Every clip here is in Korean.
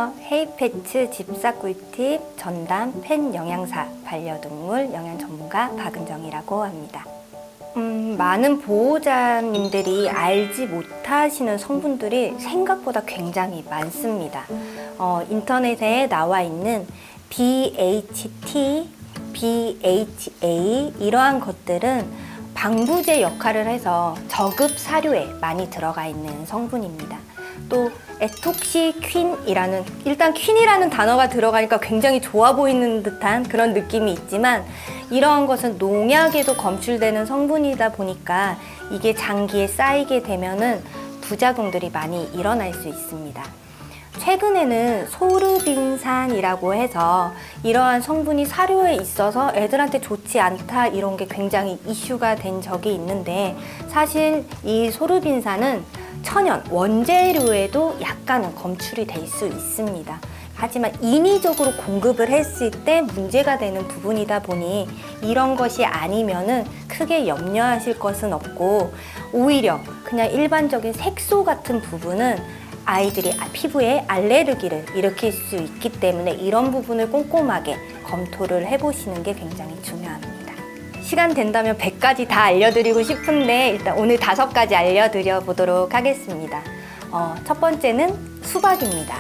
안녕하세요. 헤이패츠 집사 꿀팁 전담 펫 영양사 반려동물 영양 전문가 박은정이라고 합니다. 많은 보호자님들이 알지 못하시는 성분들이 생각보다 굉장히 많습니다. 인터넷에 나와 있는 BHT, BHA 이러한 것들은 방부제 역할을 해서 저급 사료에 많이 들어가 있는 성분입니다. 또 에톡시퀸이라는, 일단 퀸이라는 단어가 들어가니까 굉장히 좋아 보이는 듯한 그런 느낌이 있지만 이러한 것은 농약에도 검출되는 성분이다 보니까 이게 장기에 쌓이게 되면은 부작용들이 많이 일어날 수 있습니다. 최근에는 소르빈산이라고 해서 이러한 성분이 사료에 있어서 애들한테 좋지 않다 이런 게 굉장히 이슈가 된 적이 있는데, 사실 이 소르빈산은 천연 원재료에도 약간은 검출이 될 수 있습니다. 하지만 인위적으로 공급을 했을 때 문제가 되는 부분이다 보니 이런 것이 아니면은 크게 염려하실 것은 없고, 오히려 그냥 일반적인 색소 같은 부분은 아이들이 피부에 알레르기를 일으킬 수 있기 때문에 이런 부분을 꼼꼼하게 검토를 해보시는 게 굉장히 중요합니다. 시간 된다면 100가지 다 알려드리고 싶은데 일단 오늘 5가지 알려드려 보도록 하겠습니다. 첫 번째는 수박입니다.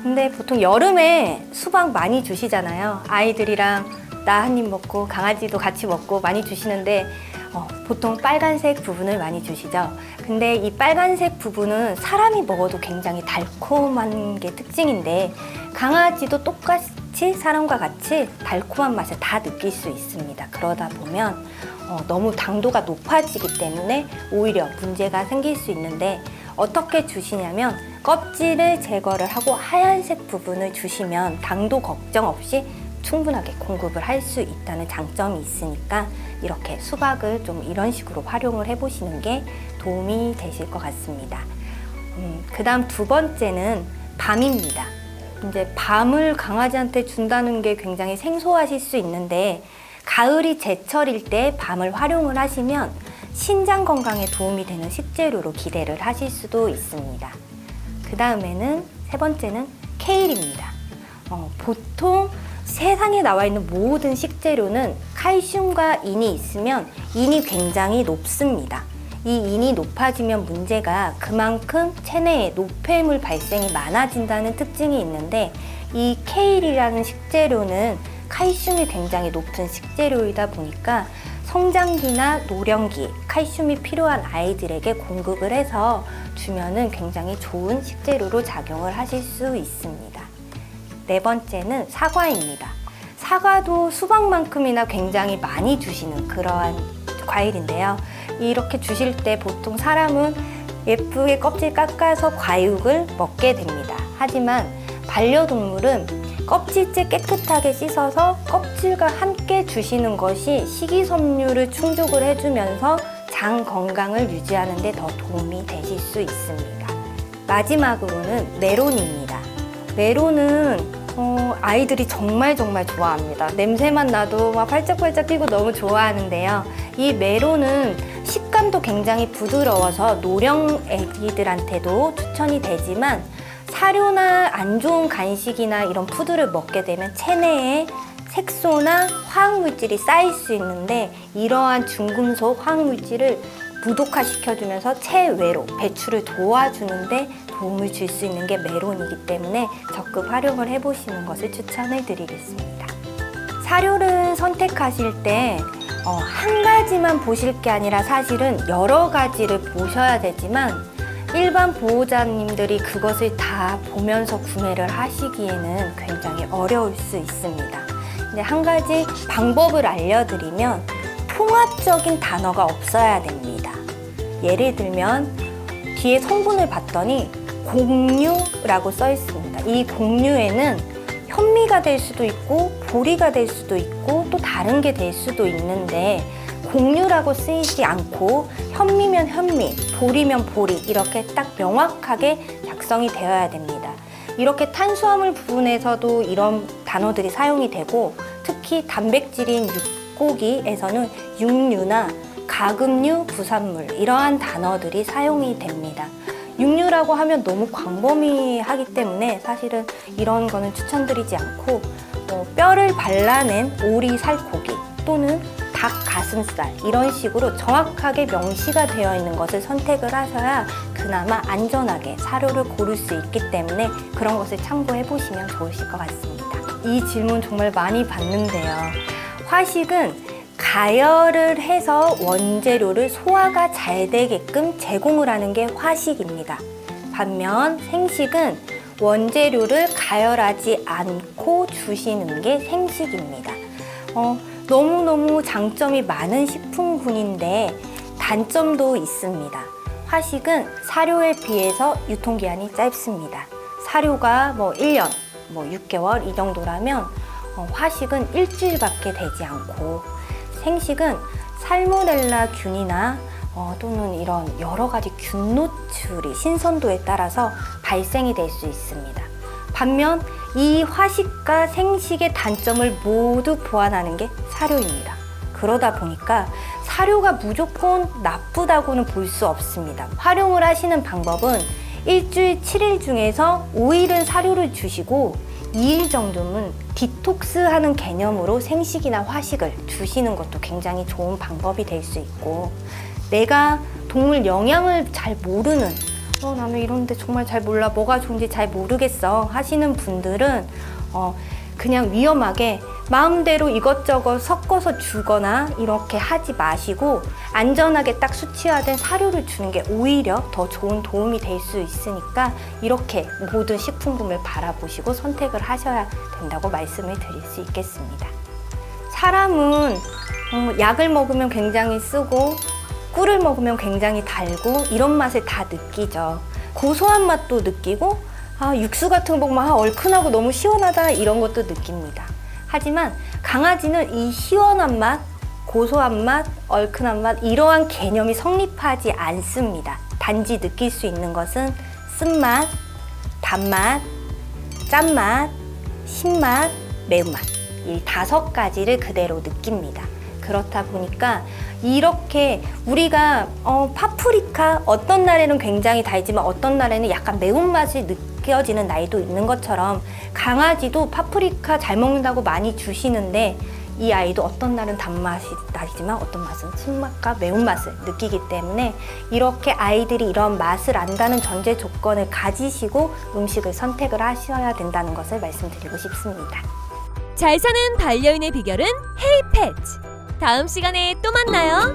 근데 보통 여름에 수박 많이 주시잖아요. 아이들이랑 나 한 입 먹고 강아지도 같이 먹고 많이 주시는데 보통 빨간색 부분을 많이 주시죠. 근데 이 빨간색 부분은 사람이 먹어도 굉장히 달콤한 게 특징인데 강아지도 똑같이 사람과 같이 달콤한 맛을 다 느낄 수 있습니다. 그러다 보면 너무 당도가 높아지기 때문에 오히려 문제가 생길 수 있는데, 어떻게 주시냐면 껍질을 제거를 하고 하얀색 부분을 주시면 당도 걱정 없이 충분하게 공급을 할 수 있다는 장점이 있으니까 이렇게 수박을 좀 이런 식으로 활용을 해보시는 게 도움이 되실 것 같습니다. 그 다음 2번째는 밤입니다. 이제 밤을 강아지한테 준다는 게 굉장히 생소하실 수 있는데, 가을이 제철일 때 밤을 활용을 하시면 신장 건강에 도움이 되는 식재료로 기대를 하실 수도 있습니다. 그 다음에는 3번째는 케일입니다. 보통 세상에 나와 있는 모든 식재료는 칼슘과 인이 있으면 인이 굉장히 높습니다. 이 인이 높아지면 문제가 그만큼 체내에 노폐물 발생이 많아진다는 특징이 있는데, 이 케일이라는 식재료는 칼슘이 굉장히 높은 식재료이다 보니까 성장기나 노령기 칼슘이 필요한 아이들에게 공급을 해서 주면은 굉장히 좋은 식재료로 작용을 하실 수 있습니다. 4번째는 사과입니다. 사과도 수박만큼이나 굉장히 많이 주시는 그러한 과일인데요. 이렇게 주실 때 보통 사람은 예쁘게 껍질 깎아서 과육을 먹게 됩니다. 하지만 반려동물은 껍질째 깨끗하게 씻어서 껍질과 함께 주시는 것이 식이섬유를 충족을 해주면서 장 건강을 유지하는 데 더 도움이 되실 수 있습니다. 마지막으로는 메론입니다. 메론은 아이들이 정말 좋아합니다. 냄새만 나도 막 팔짝팔짝 뛰고 너무 좋아하는데요. 이 메론은 식감도 굉장히 부드러워서 노령 애기들한테도 추천이 되지만, 사료나 안 좋은 간식이나 이런 푸드를 먹게 되면 체내에 색소나 화학물질이 쌓일 수 있는데, 이러한 중금속 화학물질을 무독화시켜주면서 체외로 배출을 도와주는데 도움을 줄 수 있는 게 메론이기 때문에 적극 활용을 해보시는 것을 추천을 드리겠습니다. 사료를 선택하실 때 한 가지만 보실 게 아니라 사실은 여러 가지를 보셔야 되지만, 일반 보호자님들이 그것을 다 보면서 구매를 하시기에는 굉장히 어려울 수 있습니다. 이제 한 가지 방법을 알려드리면, 통합적인 단어가 없어야 됩니다. 예를 들면 뒤에 성분을 봤더니 곡류라고 써 있습니다. 이 곡류에는 현미가 될 수도 있고 보리가 될 수도 있고 또 다른 게 될 수도 있는데, 곡류라고 쓰이지 않고 현미면 현미, 보리면 보리 이렇게 딱 명확하게 작성이 되어야 됩니다. 이렇게 탄수화물 부분에서도 이런 단어들이 사용이 되고, 특히 단백질인 육고기에서는 육류나 가금류, 부산물 이러한 단어들이 사용이 됩니다. 육류라고 하면 너무 광범위하기 때문에 사실은 이런 거는 추천드리지 않고 뼈를 발라낸 오리 살코기 또는 닭 가슴살 이런 식으로 정확하게 명시가 되어 있는 것을 선택을 하셔야 그나마 안전하게 사료를 고를 수 있기 때문에 그런 것을 참고해 보시면 좋으실 것 같습니다. 이 질문 정말 많이 받는데요. 화식은 가열을 해서 원재료를 소화가 잘 되게끔 제공을 하는 게 화식입니다. 반면 생식은 원재료를 가열하지 않고 주시는 게 생식입니다. 너무너무 장점이 많은 식품군인데 단점도 있습니다. 화식은 사료에 비해서 유통기한이 짧습니다. 사료가 1년, 6개월 이 정도라면 화식은 일주일밖에 되지 않고 생식은 살모넬라 균이나 또는 이런 여러 가지 균 노출이 신선도에 따라서 발생이 될 수 있습니다. 반면 이 화식과 생식의 단점을 모두 보완하는 게 사료입니다. 그러다 보니까 사료가 무조건 나쁘다고는 볼 수 없습니다. 활용을 하시는 방법은 일주일 7일 중에서 5일은 사료를 주시고 2일 정도는 디톡스하는 개념으로 생식이나 화식을 주시는 것도 굉장히 좋은 방법이 될 수 있고, 내가 동물 영양을 잘 모르는 나는 이런데 정말 잘 몰라 뭐가 좋은지 잘 모르겠어 하시는 분들은 그냥 위험하게 마음대로 이것저것 섞어서 주거나 이렇게 하지 마시고 안전하게 딱 수치화된 사료를 주는 게 오히려 더 좋은 도움이 될 수 있으니까 이렇게 모든 식품군을 바라보시고 선택을 하셔야 된다고 말씀을 드릴 수 있겠습니다. 사람은 약을 먹으면 굉장히 쓰고 꿀을 먹으면 굉장히 달고 이런 맛을 다 느끼죠. 고소한 맛도 느끼고 육수 같은 거 먹으면 얼큰하고 너무 시원하다 이런 것도 느낍니다. 하지만 강아지는 이 시원한 맛, 고소한 맛, 얼큰한 맛 이러한 개념이 성립하지 않습니다. 단지 느낄 수 있는 것은 쓴맛, 단맛, 짠맛, 신맛, 매운맛 이 5가지를 그대로 느낍니다. 그렇다 보니까 이렇게 우리가 파프리카 어떤 날에는 굉장히 달지만 어떤 날에는 약간 매운맛이 느껴지는 날도 있는 것처럼 강아지도 파프리카 잘 먹는다고 많이 주시는데 이 아이도 어떤 날은 단맛이 나지만 어떤 맛은 신맛과 매운맛을 느끼기 때문에 이렇게 아이들이 이런 맛을 안다는 전제 조건을 가지시고 음식을 선택을 하셔야 된다는 것을 말씀드리고 싶습니다. 잘 사는 반려인의 비결은 헤이펫. 다음 시간에 또 만나요.